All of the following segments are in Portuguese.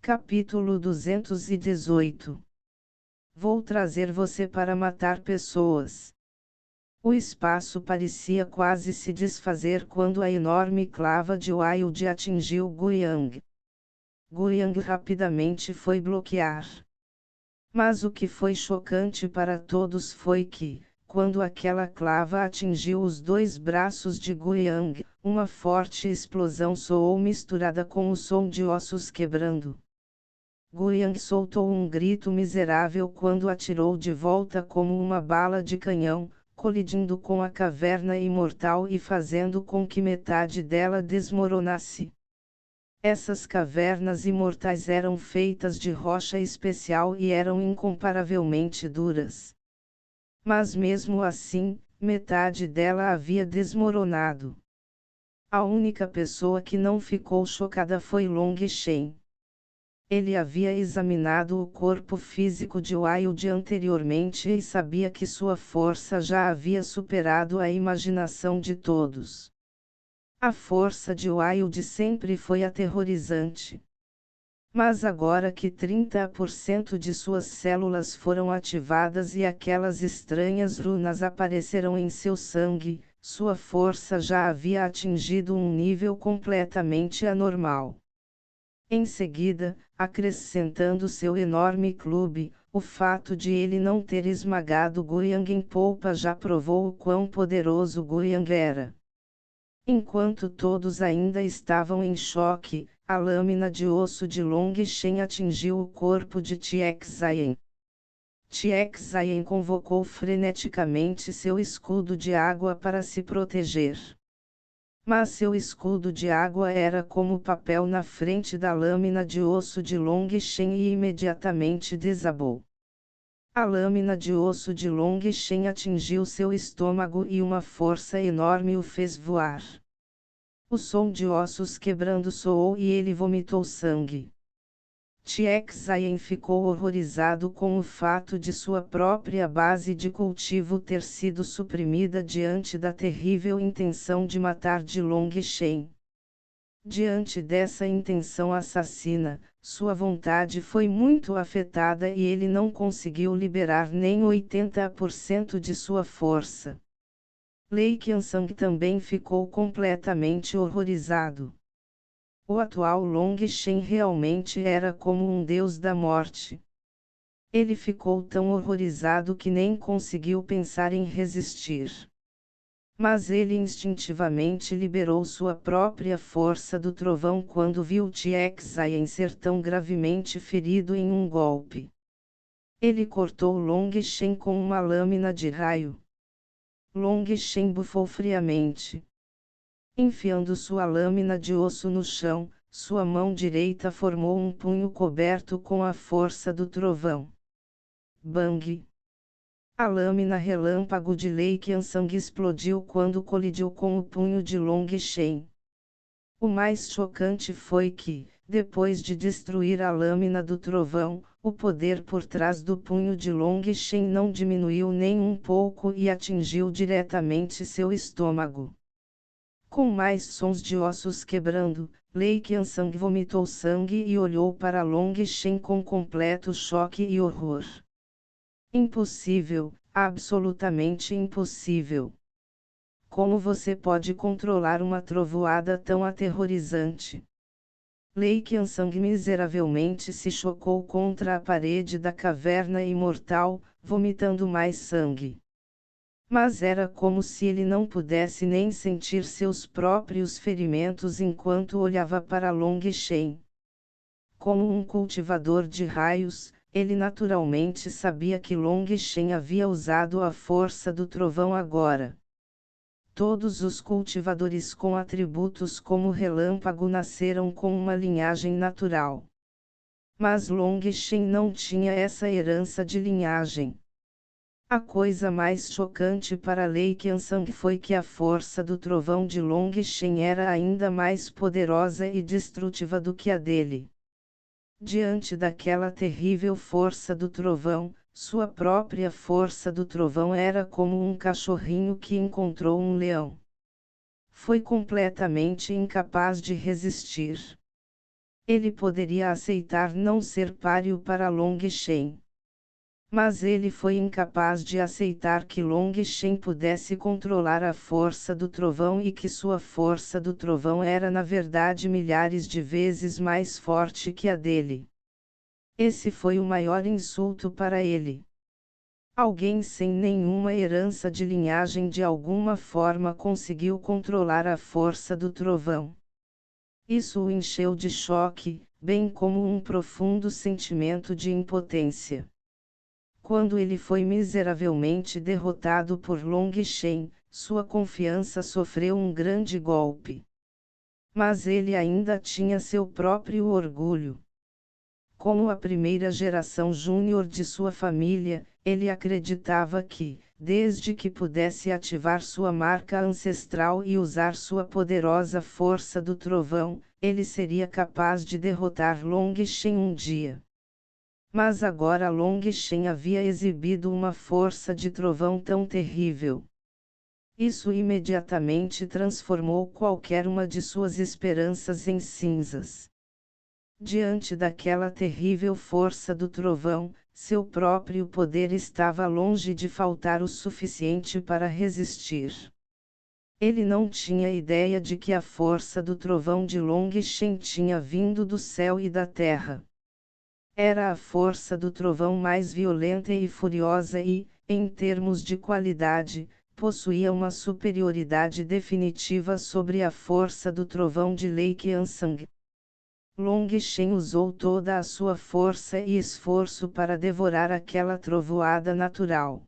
Capítulo 218. Vou trazer você para matar pessoas. O espaço parecia quase se desfazer quando a enorme clava de Wild atingiu Guiyang. Guiyang rapidamente foi bloquear. Mas o que foi chocante para todos foi que, quando aquela clava atingiu os dois braços de Guiyang, uma forte explosão soou misturada com o som de ossos quebrando. Guiyang soltou um grito miserável quando atirou de volta como uma bala de canhão, colidindo com a caverna imortal e fazendo com que metade dela desmoronasse. Essas cavernas imortais eram feitas de rocha especial e eram incomparavelmente duras. Mas mesmo assim, metade dela havia desmoronado. A única pessoa que não ficou chocada foi Long Shen. Ele havia examinado o corpo físico de Wild anteriormente e sabia que sua força já havia superado a imaginação de todos. A força de Wild sempre foi aterrorizante. Mas agora que 30% de suas células foram ativadas e aquelas estranhas runas apareceram em seu sangue, sua força já havia atingido um nível completamente anormal. Em seguida, acrescentando seu enorme clube, o fato de ele não ter esmagado Guiyang em polpa já provou o quão poderoso Guiyang era. Enquanto todos ainda estavam em choque, a lâmina de osso de Long Shen atingiu o corpo de Tiexayen. Tiexayen convocou freneticamente seu escudo de água para se proteger. Mas seu escudo de água era como papel na frente da lâmina de osso de Long Shen e imediatamente desabou. A lâmina de osso de Long Shen atingiu seu estômago e uma força enorme o fez voar. O som de ossos quebrando soou e ele vomitou sangue. Tiexayen ficou horrorizado com o fato de sua própria base de cultivo ter sido suprimida diante da terrível intenção de matar de Long Shen. Diante dessa intenção assassina, sua vontade foi muito afetada e ele não conseguiu liberar nem 80% de sua força. Lei Qiansang também ficou completamente horrorizado. O atual Long Shen realmente era como um deus da morte. Ele ficou tão horrorizado que nem conseguiu pensar em resistir. Mas ele instintivamente liberou sua própria força do trovão quando viu Tiexayen ser tão gravemente ferido em um golpe. Ele cortou Long Shen com uma lâmina de raio. Long Shen bufou friamente. Enfiando sua lâmina de osso no chão, sua mão direita formou um punho coberto com a força do trovão. Bang! A lâmina relâmpago de Lei Qiansang explodiu quando colidiu com o punho de Long Shen. O mais chocante foi que, depois de destruir a lâmina do trovão, o poder por trás do punho de Long Shen não diminuiu nem um pouco e atingiu diretamente seu estômago. Com mais sons de ossos quebrando, Lei Qiansang vomitou sangue e olhou para Long Shen com completo choque e horror. Impossível, absolutamente impossível. Como você pode controlar uma trovoada tão aterrorizante? Lei Qiansang miseravelmente se chocou contra a parede da caverna imortal, vomitando mais sangue. Mas era como se ele não pudesse nem sentir seus próprios ferimentos enquanto olhava para Long Shen. Como um cultivador de raios, ele naturalmente sabia que Long Shen havia usado a força do trovão agora. Todos os cultivadores com atributos como relâmpago nasceram com uma linhagem natural. Mas Long Shen não tinha essa herança de linhagem. A coisa mais chocante para Lei Qiansang foi que a força do trovão de Long Shen era ainda mais poderosa e destrutiva do que a dele. Diante daquela terrível força do trovão, sua própria força do trovão era como um cachorrinho que encontrou um leão. Foi completamente incapaz de resistir. Ele poderia aceitar não ser páreo para Long Shen. Mas ele foi incapaz de aceitar que Long Shen pudesse controlar a força do trovão e que sua força do trovão era na verdade milhares de vezes mais forte que a dele. Esse foi o maior insulto para ele. Alguém sem nenhuma herança de linhagem de alguma forma conseguiu controlar a força do trovão. Isso o encheu de choque, bem como um profundo sentimento de impotência. Quando ele foi miseravelmente derrotado por Long Shen, sua confiança sofreu um grande golpe. Mas ele ainda tinha seu próprio orgulho. Como a primeira geração júnior de sua família, ele acreditava que, desde que pudesse ativar sua marca ancestral e usar sua poderosa força do trovão, ele seria capaz de derrotar Long Shen um dia. Mas agora Long Shen havia exibido uma força de trovão tão terrível. Isso imediatamente transformou qualquer uma de suas esperanças em cinzas. Diante daquela terrível força do trovão, seu próprio poder estava longe de faltar o suficiente para resistir. Ele não tinha ideia de que a força do trovão de Long Shen tinha vindo do céu e da terra. Era a força do trovão mais violenta e furiosa e, em termos de qualidade, possuía uma superioridade definitiva sobre a força do trovão de Lei Qiansang. Long Shen usou toda a sua força e esforço para devorar aquela trovoada natural.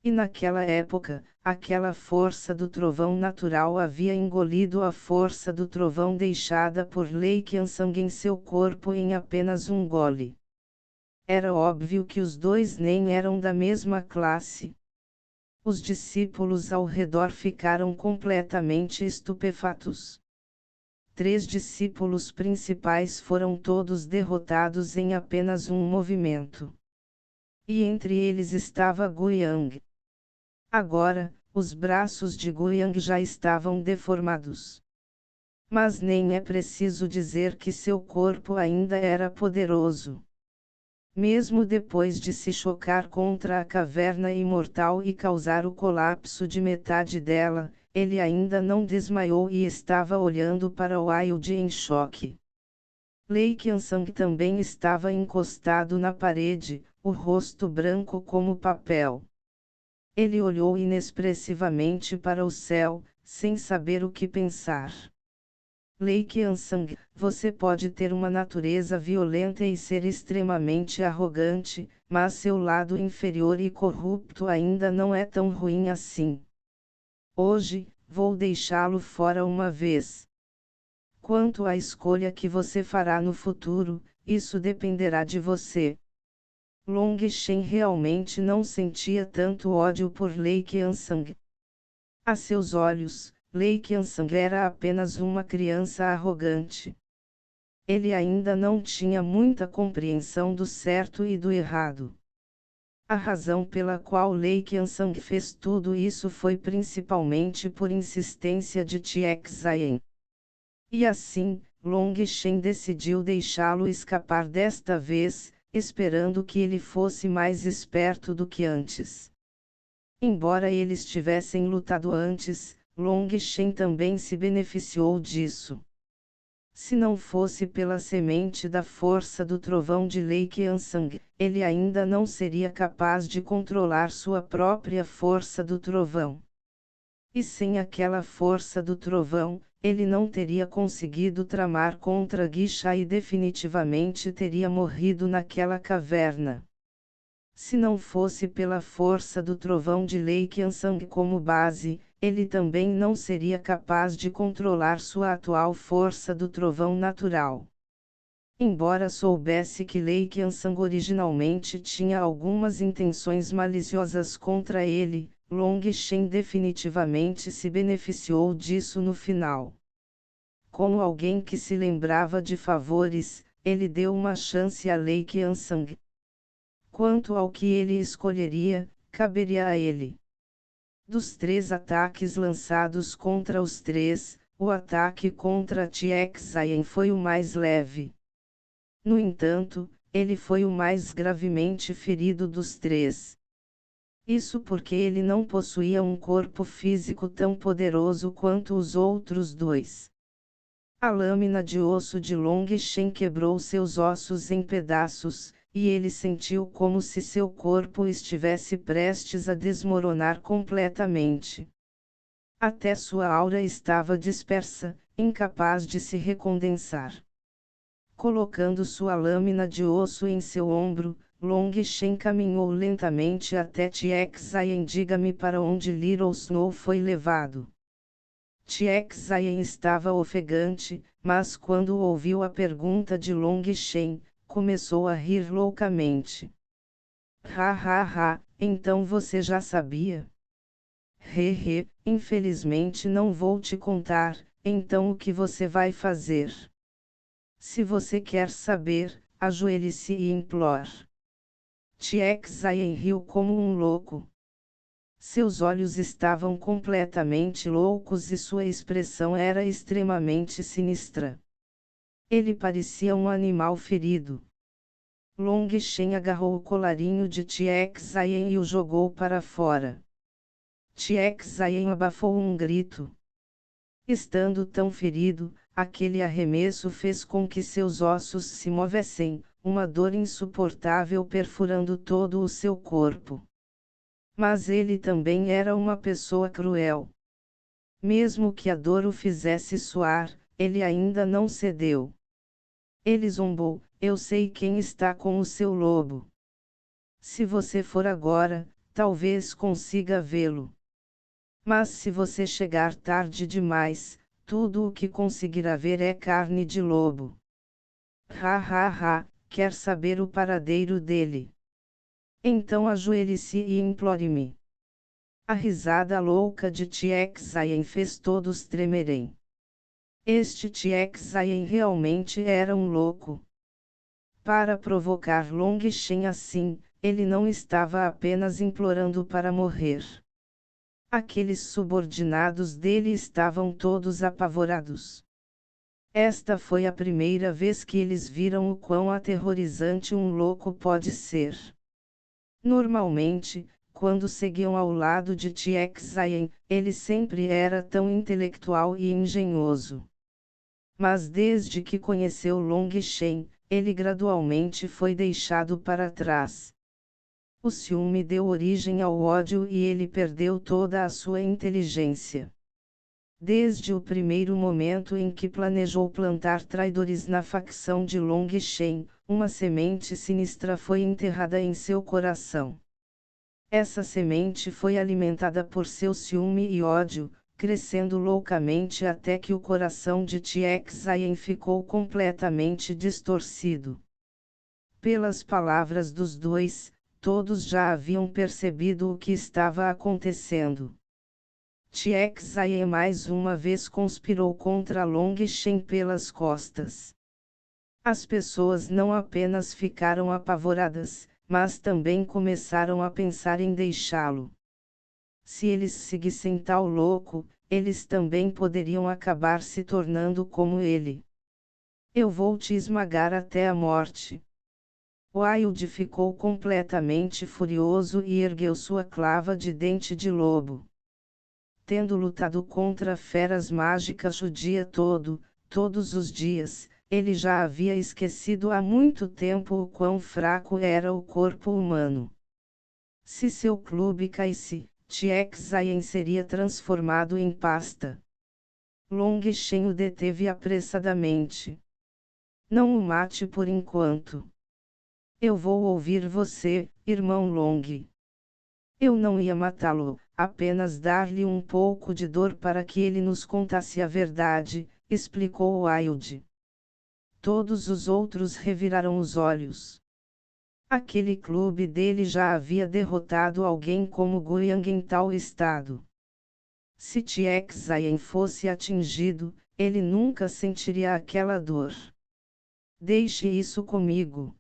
E naquela época, aquela força do trovão natural havia engolido a força do trovão deixada por Lei Qiansang em seu corpo em apenas um gole. Era óbvio que os dois nem eram da mesma classe. Os discípulos ao redor ficaram completamente estupefatos. 3 discípulos principais foram todos derrotados em apenas um movimento. E entre eles estava Guiyang. Agora, os braços de Guiyang já estavam deformados. Mas nem é preciso dizer que seu corpo ainda era poderoso. Mesmo depois de se chocar contra a caverna imortal e causar o colapso de metade dela, ele ainda não desmaiou e estava olhando para Wild em choque. Lei Qiansang também estava encostado na parede, o rosto branco como papel. Ele olhou inexpressivamente para o céu, sem saber o que pensar. Lei Qiansang, você pode ter uma natureza violenta e ser extremamente arrogante, mas seu lado inferior e corrupto ainda não é tão ruim assim. Hoje, vou deixá-lo fora uma vez. Quanto à escolha que você fará no futuro, isso dependerá de você. Long Shen realmente não sentia tanto ódio por Lei Qiansang. A seus olhos, Lei Qiansang era apenas uma criança arrogante. Ele ainda não tinha muita compreensão do certo e do errado. A razão pela qual Lei Qiansang fez tudo isso foi principalmente por insistência de Tiexayen. E assim, Long Shen decidiu deixá-lo escapar desta vez, esperando que ele fosse mais esperto do que antes. Embora eles tivessem lutado antes, Long Shen também se beneficiou disso. Se não fosse pela semente da força do trovão de Lei Qiansang, ele ainda não seria capaz de controlar sua própria força do trovão. E sem aquela força do trovão, ele não teria conseguido tramar contra Guixia e definitivamente teria morrido naquela caverna. Se não fosse pela força do trovão de Lei Qiansang como base, ele também não seria capaz de controlar sua atual força do trovão natural. Embora soubesse que Lei Qiansang originalmente tinha algumas intenções maliciosas contra ele, Long Shen definitivamente se beneficiou disso no final. Como alguém que se lembrava de favores, ele deu uma chance a Lei Qiansang. Quanto ao que ele escolheria, caberia a ele. Dos 3 ataques lançados contra os 3, o ataque contra Tiexayen foi o mais leve. No entanto, ele foi o mais gravemente ferido dos três. Isso porque ele não possuía um corpo físico tão poderoso quanto os outros dois. A lâmina de osso de Long Shen quebrou seus ossos em pedaços, e ele sentiu como se seu corpo estivesse prestes a desmoronar completamente. Até sua aura estava dispersa, incapaz de se recondensar. Colocando sua lâmina de osso em seu ombro, Long Shen caminhou lentamente até Tiexayen. Diga-me para onde Little Snow foi levado. Tiexayen estava ofegante, mas quando ouviu a pergunta de Long Shen, começou a rir loucamente. Ha ha ha, então você já sabia? Hehe, infelizmente não vou te contar, então o que você vai fazer? Se você quer saber, ajoelhe-se e implore. Tiexayen riu como um louco. Seus olhos estavam completamente loucos e sua expressão era extremamente sinistra. Ele parecia um animal ferido. Long Shen agarrou o colarinho de Tiexayen e o jogou para fora. Tiexayen abafou um grito. Estando tão ferido, aquele arremesso fez com que seus ossos se movessem, uma dor insuportável perfurando todo o seu corpo. Mas ele também era uma pessoa cruel. Mesmo que a dor o fizesse suar, ele ainda não cedeu. Ele zombou: eu sei quem está com o seu lobo. Se você for agora, talvez consiga vê-lo. Mas se você chegar tarde demais, tudo o que conseguirá ver é carne de lobo. Ha ha ha, quer saber o paradeiro dele? Então ajoelhe-se e implore-me. A risada louca de Tiexayen fez todos tremerem. Este Tiexayen realmente era um louco. Para provocar Long Shen assim, ele não estava apenas implorando para morrer. Aqueles subordinados dele estavam todos apavorados. Esta foi a primeira vez que eles viram o quão aterrorizante um louco pode ser. Normalmente, quando seguiam ao lado de Tiexayen, ele sempre era tão intelectual e engenhoso. Mas desde que conheceu Long Shen, ele gradualmente foi deixado para trás. O ciúme deu origem ao ódio e ele perdeu toda a sua inteligência. Desde o primeiro momento em que planejou plantar traidores na facção de Long Shen, uma semente sinistra foi enterrada em seu coração. Essa semente foi alimentada por seu ciúme e ódio, crescendo loucamente até que o coração de Tiexayen ficou completamente distorcido. Pelas palavras dos dois, todos já haviam percebido o que estava acontecendo. Tiexayen mais uma vez conspirou contra Long Shen pelas costas. As pessoas não apenas ficaram apavoradas, mas também começaram a pensar em deixá-lo. Se eles seguissem tal louco, eles também poderiam acabar se tornando como ele. Eu vou te esmagar até a morte. Wild ficou completamente furioso e ergueu sua clava de dente de lobo. Tendo lutado contra feras mágicas o dia todo, todos os dias, ele já havia esquecido há muito tempo o quão fraco era o corpo humano. Se seu clube caísse, Tiexayen seria transformado em pasta. Long Shen o deteve apressadamente. Não o mate por enquanto. Eu vou ouvir você, irmão Long. Eu não ia matá-lo, apenas dar-lhe um pouco de dor para que ele nos contasse a verdade, explicou Wild. Todos os outros reviraram os olhos. Aquele clube dele já havia derrotado alguém como Guiyang em tal estado. Se Tiexayen fosse atingido, ele nunca sentiria aquela dor. Deixe isso comigo.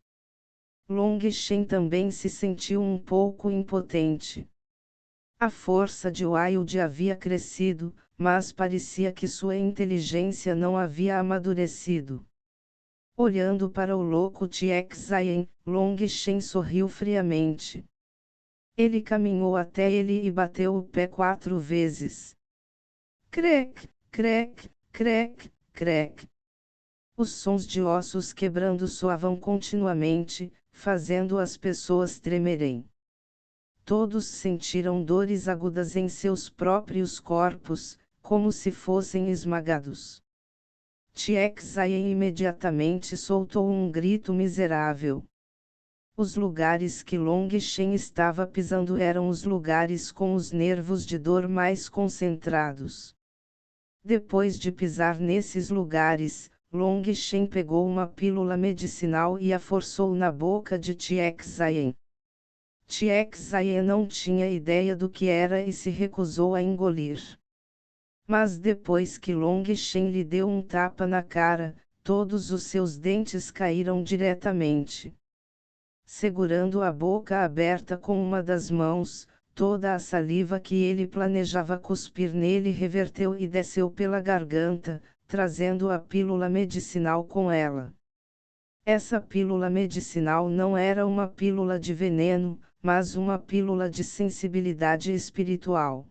Long Shen também se sentiu um pouco impotente. A força de Wild havia crescido, mas parecia que sua inteligência não havia amadurecido. Olhando para o louco Tiexayen, Long Shen sorriu friamente. Ele caminhou até ele e bateu o pé 4 vezes. Crec, crec, crec, crec. Os sons de ossos quebrando soavam continuamente, fazendo as pessoas tremerem. Todos sentiram dores agudas em seus próprios corpos, como se fossem esmagados. Tiexayen imediatamente soltou um grito miserável. Os lugares que Long Shen estava pisando eram os lugares com os nervos de dor mais concentrados. Depois de pisar nesses lugares, Long Shen pegou uma pílula medicinal e a forçou na boca de Tiexayen. Tiexayen não tinha ideia do que era e se recusou a engolir. Mas depois que Long Shen lhe deu um tapa na cara, todos os seus dentes caíram diretamente. Segurando a boca aberta com uma das mãos, toda a saliva que ele planejava cuspir nele reverteu e desceu pela garganta, trazendo a pílula medicinal com ela. Essa pílula medicinal não era uma pílula de veneno, mas uma pílula de sensibilidade espiritual.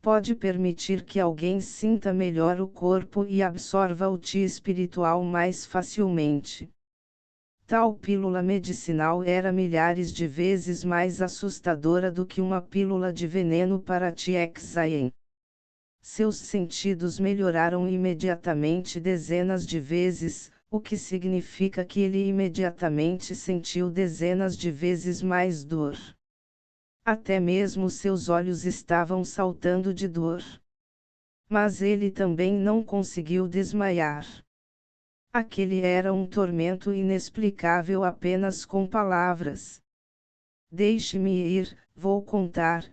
Pode permitir que alguém sinta melhor o corpo e absorva o Ti espiritual mais facilmente. Tal pílula medicinal era milhares de vezes mais assustadora do que uma pílula de veneno para Tiexayen. Seus sentidos melhoraram imediatamente dezenas de vezes, o que significa que ele imediatamente sentiu dezenas de vezes mais dor. Até mesmo seus olhos estavam saltando de dor. Mas ele também não conseguiu desmaiar. Aquele era um tormento inexplicável apenas com palavras. Deixe-me ir, vou contar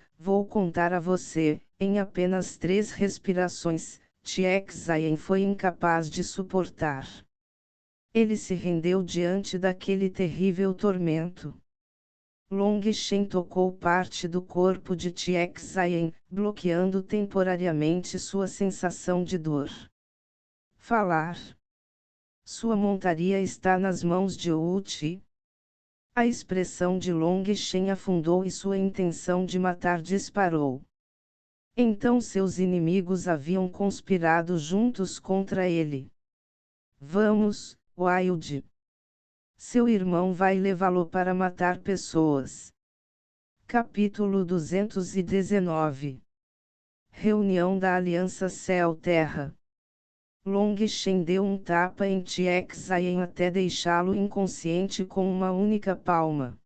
a você. Em apenas 3 respirações, Tiexayen foi incapaz de suportar. Ele se rendeu diante daquele terrível tormento. Long Shen tocou parte do corpo de Tiexayen, bloqueando temporariamente sua sensação de dor. Falar. Sua montaria está nas mãos de Uchi. A expressão de Long Shen afundou e sua intenção de matar disparou. Então seus inimigos haviam conspirado juntos contra ele. Vamos, Wild. Seu irmão vai levá-lo para matar pessoas. Capítulo 219. Reunião da Aliança Céu-Terra. Long Shen deu um tapa em Tiexayen até deixá-lo inconsciente com uma única palma.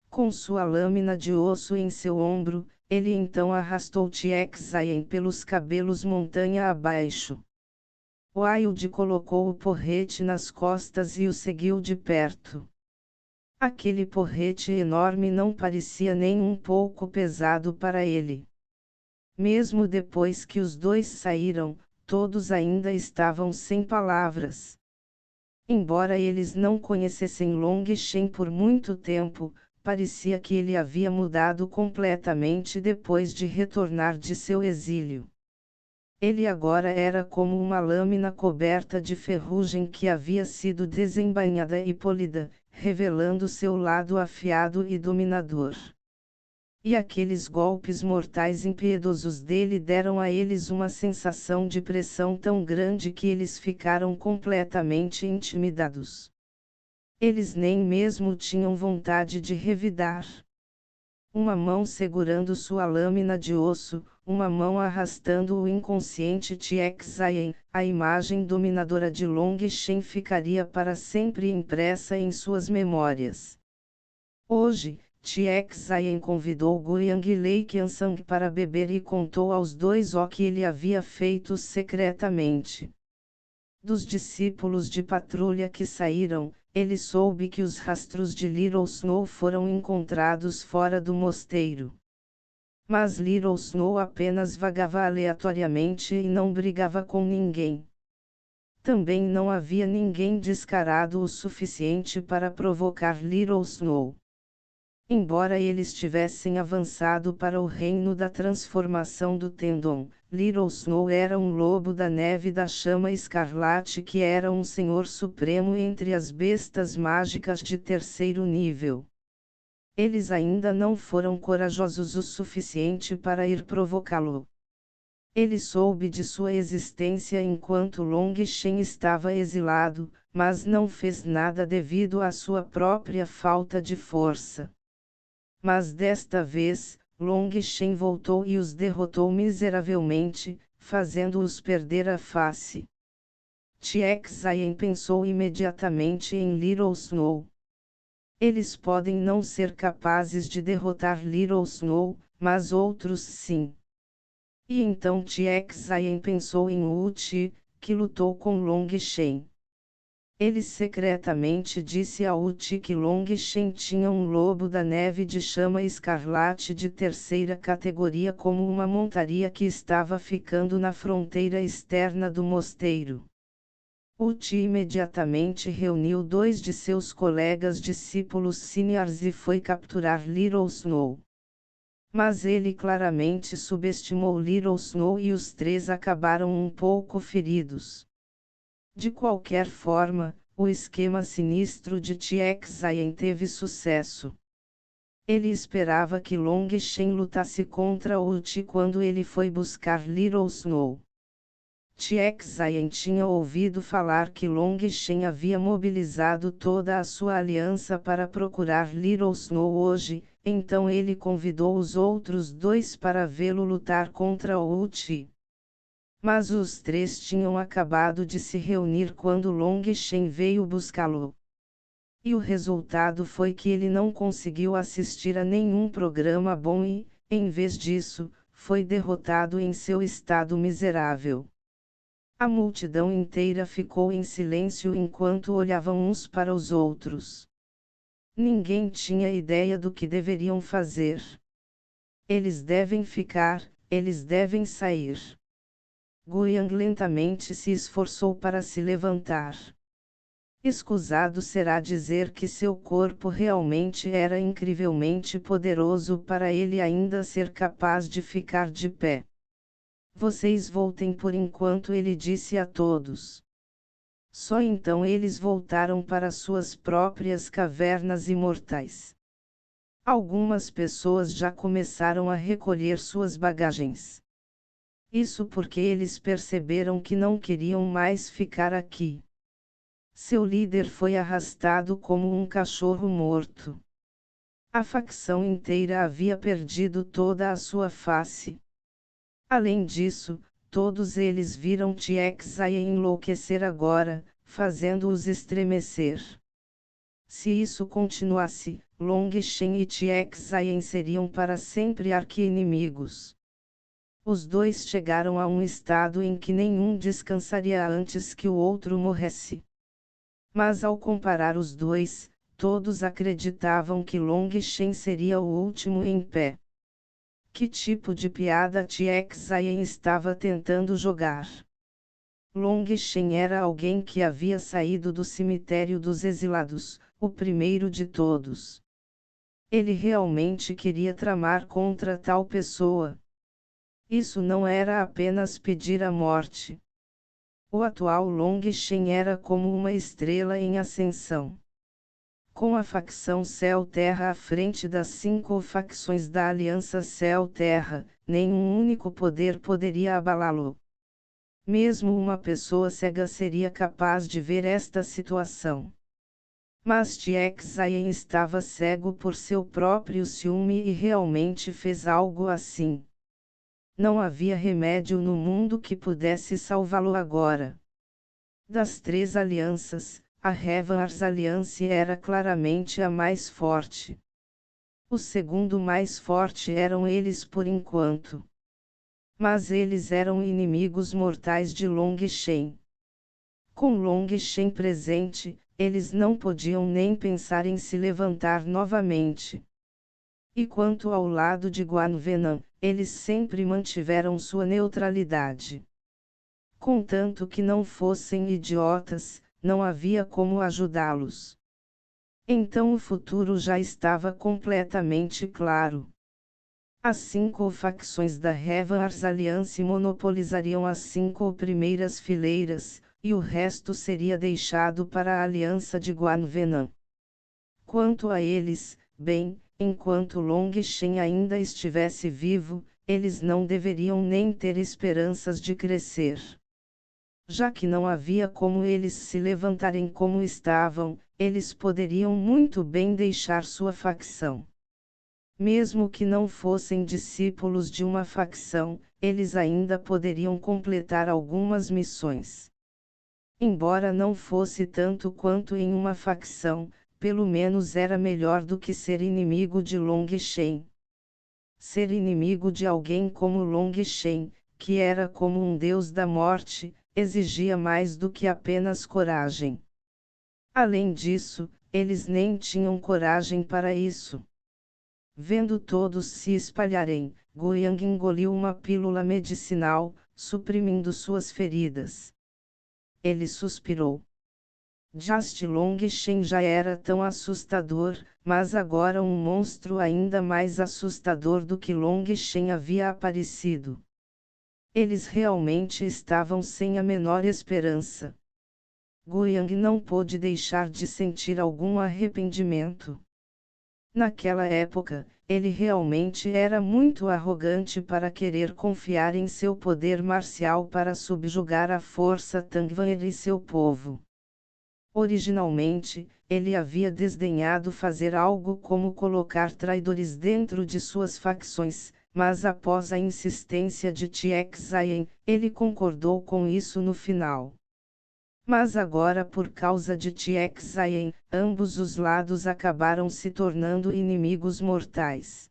Com sua lâmina de osso em seu ombro, ele então arrastou Tiexayen pelos cabelos montanha abaixo. Wild colocou o porrete nas costas e o seguiu de perto. Aquele porrete enorme não parecia nem um pouco pesado para ele. Mesmo depois que os dois saíram, todos ainda estavam sem palavras. Embora eles não conhecessem Long Shen por muito tempo, parecia que ele havia mudado completamente depois de retornar de seu exílio. Ele agora era como uma lâmina coberta de ferrugem que havia sido desembainhada e polida, revelando seu lado afiado e dominador. E aqueles golpes mortais impiedosos dele deram a eles uma sensação de pressão tão grande que eles ficaram completamente intimidados. Eles nem mesmo tinham vontade de revidar. Uma mão segurando sua lâmina de osso, uma mão arrastando o inconsciente Tiexayen, a imagem dominadora de Long Shen ficaria para sempre impressa em suas memórias. Hoje, Tiexayen convidou Guiyang e Lei Qiansang para beber e contou aos dois o que ele havia feito secretamente. Dos discípulos de patrulha que saíram, ele soube que os rastros de Little Snow foram encontrados fora do mosteiro. Mas Little Snow apenas vagava aleatoriamente e não brigava com ninguém. Também não havia ninguém descarado o suficiente para provocar Little Snow. Embora eles tivessem avançado para o reino da transformação do Tendon, Little Snow era um lobo da neve da chama escarlate que era um senhor supremo entre as bestas mágicas de terceiro nível. Eles ainda não foram corajosos o suficiente para ir provocá-lo. Ele soube de sua existência enquanto Long Shen estava exilado, mas não fez nada devido à sua própria falta de força. Mas desta vez, Long Shen voltou e os derrotou miseravelmente, fazendo-os perder a face. Tiexayen pensou imediatamente em Little Snow. Eles podem não ser capazes de derrotar Little Snow, mas outros sim. E então Tiexayen pensou em Uchi, que lutou com Long Shen. Ele secretamente disse a Uchi que Long Shen tinha um lobo da neve de chama escarlate de terceira categoria como uma montaria que estava ficando na fronteira externa do mosteiro. Uchi imediatamente reuniu 2 de seus colegas discípulos seniors e foi capturar Little Snow. Mas ele claramente subestimou Little Snow e os 3 acabaram um pouco feridos. De qualquer forma, o esquema sinistro de Tiexayen teve sucesso. Ele esperava que Long Shen lutasse contra Uchi quando ele foi buscar Little Snow. Tiexayen tinha ouvido falar que Long Shen havia mobilizado toda a sua aliança para procurar Little Snow hoje, então ele convidou os outros 2 para vê-lo lutar contra Uchi. Mas os 3 tinham acabado de se reunir quando Long Shen veio buscá-lo. E o resultado foi que ele não conseguiu assistir a nenhum programa bom e, em vez disso, foi derrotado em seu estado miserável. A multidão inteira ficou em silêncio enquanto olhavam uns para os outros. Ninguém tinha ideia do que deveriam fazer. Eles devem ficar, eles devem sair. Guiyang lentamente se esforçou para se levantar. Escusado será dizer que seu corpo realmente era incrivelmente poderoso para ele ainda ser capaz de ficar de pé. Vocês voltem por enquanto, ele disse a todos. Só então eles voltaram para suas próprias cavernas imortais. Algumas pessoas já começaram a recolher suas bagagens. Isso porque eles perceberam que não queriam mais ficar aqui. Seu líder foi arrastado como um cachorro morto. A facção inteira havia perdido toda a sua face. Além disso, todos eles viram Tiexayen enlouquecer agora, fazendo-os estremecer. Se isso continuasse, Long Shen e Tiexayen seriam para sempre arqui-inimigos. Os 2 chegaram a um estado em que nenhum descansaria antes que o outro morresse. Mas ao comparar os 2, todos acreditavam que Long Shen seria o último em pé. Que tipo de piada Tiexayen estava tentando jogar? Long Shen era alguém que havia saído do cemitério dos exilados, o primeiro de todos. Ele realmente queria tramar contra tal pessoa. Isso não era apenas pedir a morte. O atual Long Shen era como uma estrela em ascensão. Com a facção Céu-Terra à frente das 5 facções da Aliança Céu-Terra, nenhum único poder poderia abalá-lo. Mesmo uma pessoa cega seria capaz de ver esta situação. Mas Tiexayen estava cego por seu próprio ciúme e realmente fez algo assim. Não havia remédio no mundo que pudesse salvá-lo agora. Das 3 alianças, a Revanars Alliance era claramente a mais forte. O segundo mais forte eram eles por enquanto. Mas eles eram inimigos mortais de Long Shen. Com Long Shen presente, eles não podiam nem pensar em se levantar novamente. E quanto ao lado de Guan Venan, eles sempre mantiveram sua neutralidade. Contanto que não fossem idiotas, não havia como ajudá-los. Então o futuro já estava completamente claro. As 5 facções da Revanche Alliance monopolizariam as 5 primeiras fileiras, e o resto seria deixado para a Aliança de Guanvenan. Quanto a eles, bem, enquanto Long Shen ainda estivesse vivo, eles não deveriam nem ter esperanças de crescer. Já que não havia como eles se levantarem como estavam, eles poderiam muito bem deixar sua facção. Mesmo que não fossem discípulos de uma facção, eles ainda poderiam completar algumas missões. Embora não fosse tanto quanto em uma facção, pelo menos era melhor do que ser inimigo de Long Shen. Ser inimigo de alguém como Long Shen, que era como um deus da morte, exigia mais do que apenas coragem. Além disso, eles nem tinham coragem para isso. Vendo todos se espalharem, Guiyang engoliu uma pílula medicinal, suprimindo suas feridas. Ele suspirou. Just Long Shen já era tão assustador, mas agora um monstro ainda mais assustador do que Long Shen havia aparecido. Eles realmente estavam sem a menor esperança. Guiyang não pôde deixar de sentir algum arrependimento. Naquela época, ele realmente era muito arrogante para querer confiar em seu poder marcial para subjugar a força Tangvanher e seu povo. Originalmente, ele havia desdenhado fazer algo como colocar traidores dentro de suas facções, mas após a insistência de Tiexayen, ele concordou com isso no final. Mas agora, por causa de Tiexayen, ambos os lados acabaram se tornando inimigos mortais.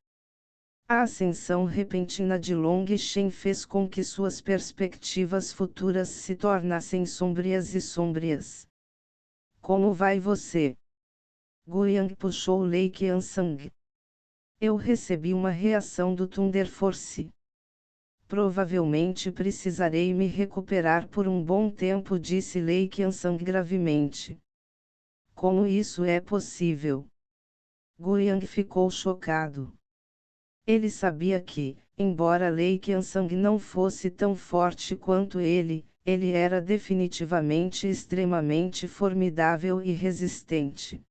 A ascensão repentina de Long Shen fez com que suas perspectivas futuras se tornassem sombrias e sombrias. Como vai você? Guiyang puxou Lei Qiansang. Eu recebi uma reação do Thunder Force. Provavelmente precisarei me recuperar por um bom tempo, disse Lei Qiansang gravemente. Como isso é possível? Guiyang ficou chocado. Ele sabia que, embora Lei Qiansang não fosse tão forte quanto ele era definitivamente extremamente formidável e resistente.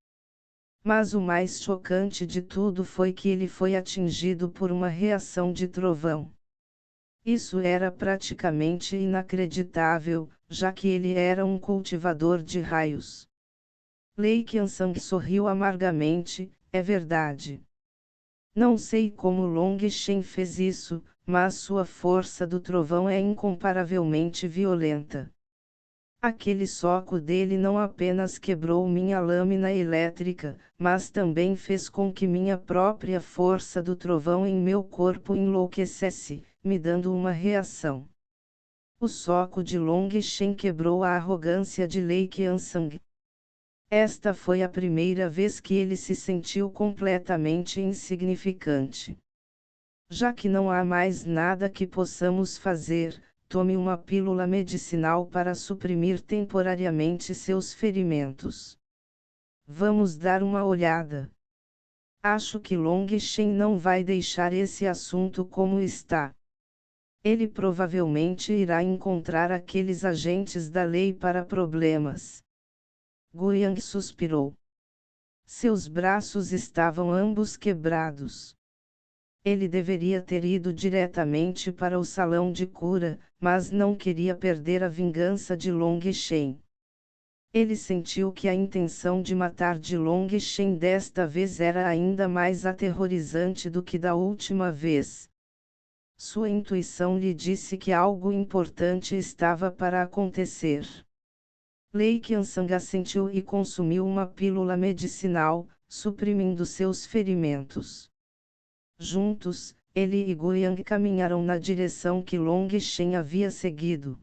Mas o mais chocante de tudo foi que ele foi atingido por uma reação de trovão. Isso era praticamente inacreditável, já que ele era um cultivador de raios. Lei Qiansang sorriu amargamente, é verdade. Não sei como Long Shen fez isso, mas sua força do trovão é incomparavelmente violenta. Aquele soco dele não apenas quebrou minha lâmina elétrica, mas também fez com que minha própria força do trovão em meu corpo enlouquecesse, me dando uma reação. O soco de Long Shen quebrou a arrogância de Lei Qiansang. Esta foi a primeira vez que ele se sentiu completamente insignificante. Já que não há mais nada que possamos fazer, tome uma pílula medicinal para suprimir temporariamente seus ferimentos. Vamos dar uma olhada. Acho que Long Shen não vai deixar esse assunto como está. Ele provavelmente irá encontrar aqueles agentes da lei para problemas. Guiyang suspirou. Seus braços estavam ambos quebrados. Ele deveria ter ido diretamente para o salão de cura, mas não queria perder a vingança de Long Shen. Ele sentiu que a intenção de matar de Long Shen desta vez era ainda mais aterrorizante do que da última vez. Sua intuição lhe disse que algo importante estava para acontecer. Lei Qiansang assentiu e consumiu uma pílula medicinal, suprimindo seus ferimentos. Juntos, ele e Guiyang caminharam na direção que Long Shen havia seguido.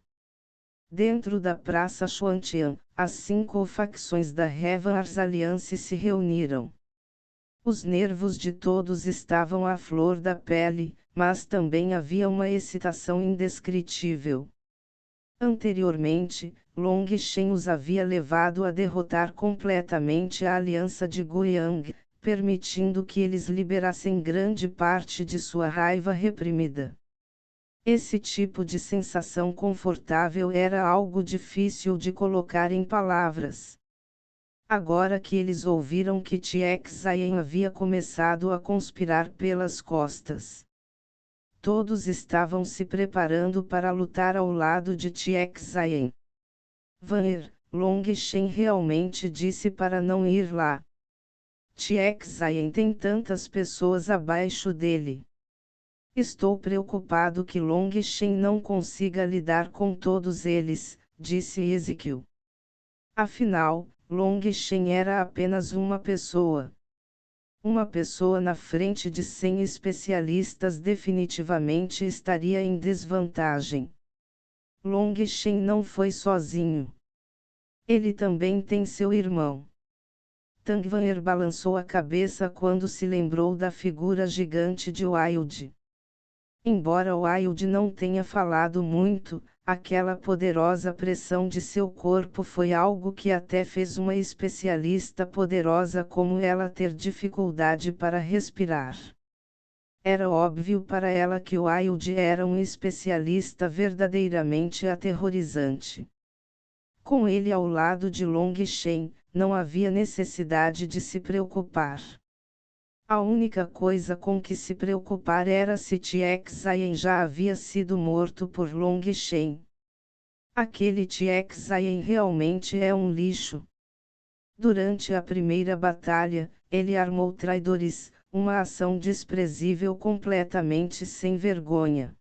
Dentro da Praça Xuantian, as 5 facções da Revanche Alliance se reuniram. Os nervos de todos estavam à flor da pele, mas também havia uma excitação indescritível. Anteriormente, Long Shen os havia levado a derrotar completamente a aliança de Guiyang, permitindo que eles liberassem grande parte de sua raiva reprimida. Esse tipo de sensação confortável era algo difícil de colocar em palavras. Agora que eles ouviram que Tiexayen havia começado a conspirar pelas costas, todos estavam se preparando para lutar ao lado de Tiexayen. Van'er, Long Shen realmente disse para não ir lá. Tiexayen tem tantas pessoas abaixo dele. Estou preocupado que Long Shen não consiga lidar com todos eles, disse Ezequiel. Afinal, Long Shen era apenas uma pessoa. Uma pessoa na frente de 100 especialistas definitivamente estaria em desvantagem. Long Shen não foi sozinho. Ele também tem seu irmão. Tang Van'er balançou a cabeça quando se lembrou da figura gigante de Wild. Embora Wild não tenha falado muito, aquela poderosa pressão de seu corpo foi algo que até fez uma especialista poderosa como ela ter dificuldade para respirar. Era óbvio para ela que Wild era um especialista verdadeiramente aterrorizante. Com ele ao lado de Long Shen, não havia necessidade de se preocupar. A única coisa com que se preocupar era se Tiexayen já havia sido morto por Long Shen. Aquele Tiexayen realmente é um lixo. Durante a primeira batalha, ele armou traidores, uma ação desprezível completamente sem vergonha.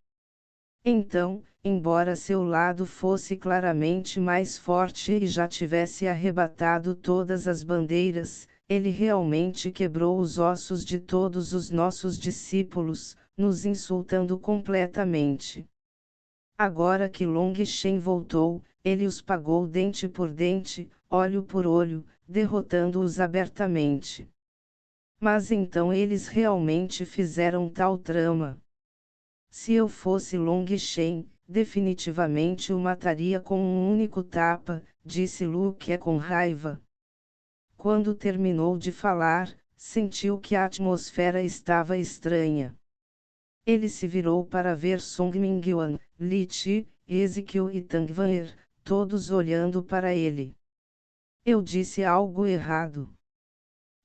Então, embora seu lado fosse claramente mais forte e já tivesse arrebatado todas as bandeiras, ele realmente quebrou os ossos de todos os nossos discípulos, nos insultando completamente. Agora que Long Shen voltou, ele os pagou dente por dente, olho por olho, derrotando-os abertamente. Mas então eles realmente fizeram tal trama. Se eu fosse Long Shen, definitivamente o mataria com um único tapa, disse Lu Ke com raiva. Quando terminou de falar, sentiu que a atmosfera estava estranha. Ele se virou para ver Song Mingyuan, Li Chi, Ezequiel e Tang Van'er, todos olhando para ele. Eu disse algo errado?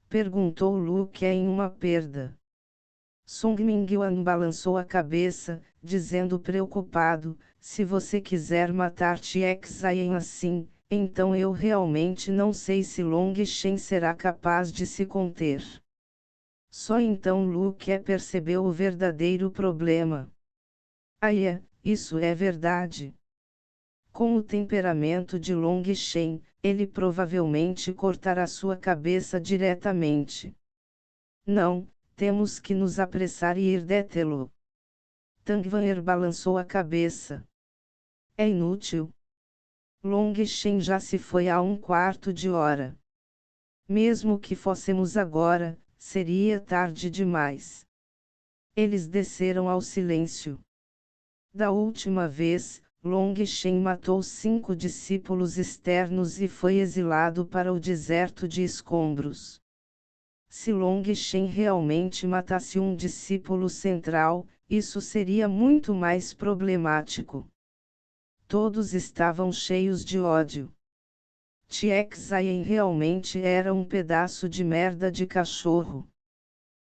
Perguntou Lu Ke em uma perda. Song Mingyuan balançou a cabeça, dizendo preocupado, se você quiser matar Tiexayen assim, então eu realmente não sei se Long Shen será capaz de se conter. Só então Lu Ke percebeu o verdadeiro problema. Isso é verdade. Com o temperamento de Long Shen, ele provavelmente cortará sua cabeça diretamente. Não, temos que nos apressar e ir detê-lo. Tang Van'er balançou a cabeça. É inútil. Long Shen já se foi há um quarto de hora. Mesmo que fôssemos agora, seria tarde demais. Eles desceram ao silêncio. Da última vez, Long Shen matou 5 discípulos externos e foi exilado para o deserto de escombros. Se Long Shen realmente matasse um discípulo central, isso seria muito mais problemático. Todos estavam cheios de ódio. Tiexayen realmente era um pedaço de merda de cachorro.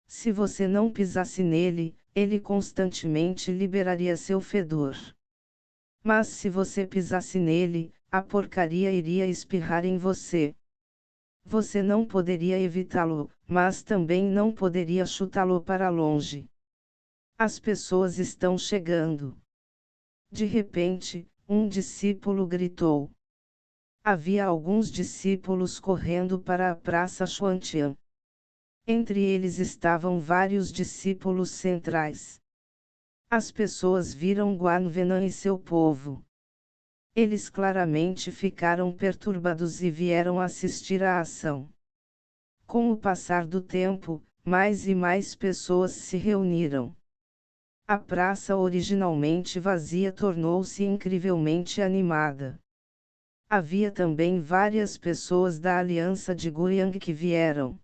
Se você não pisasse nele, ele constantemente liberaria seu fedor. Mas se você pisasse nele, a porcaria iria espirrar em você. Você não poderia evitá-lo, mas também não poderia chutá-lo para longe. As pessoas estão chegando. De repente, um discípulo gritou. Havia alguns discípulos correndo para a Praça Xuantian. Entre eles estavam vários discípulos centrais. As pessoas viram Guan Venan e seu povo. Eles claramente ficaram perturbados e vieram assistir à ação. Com o passar do tempo, mais e mais pessoas se reuniram. A praça originalmente vazia tornou-se incrivelmente animada. Havia também várias pessoas da Aliança de Guiyang que vieram.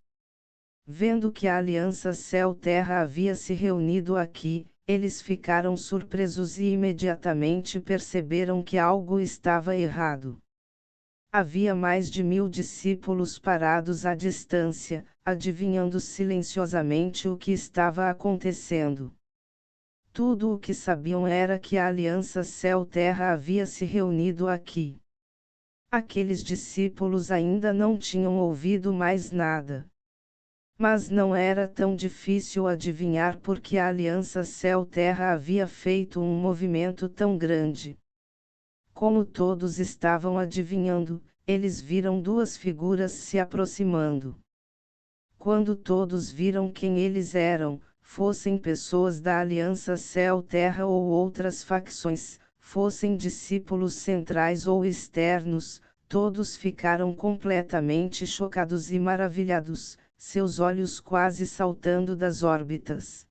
Vendo que a aliança céu-terra havia se reunido aqui, eles ficaram surpresos e imediatamente perceberam que algo estava errado. Havia mais de 1000 discípulos parados à distância, adivinhando silenciosamente o que estava acontecendo. Tudo o que sabiam era que a aliança céu-terra havia se reunido aqui. Aqueles discípulos ainda não tinham ouvido mais nada. Mas não era tão difícil adivinhar porque a aliança céu-terra havia feito um movimento tão grande. Como todos estavam adivinhando, eles viram duas figuras se aproximando. Quando todos viram quem eles eram, fossem pessoas da aliança céu-terra ou outras facções, fossem discípulos centrais ou externos, todos ficaram completamente chocados e maravilhados, seus olhos quase saltando das órbitas.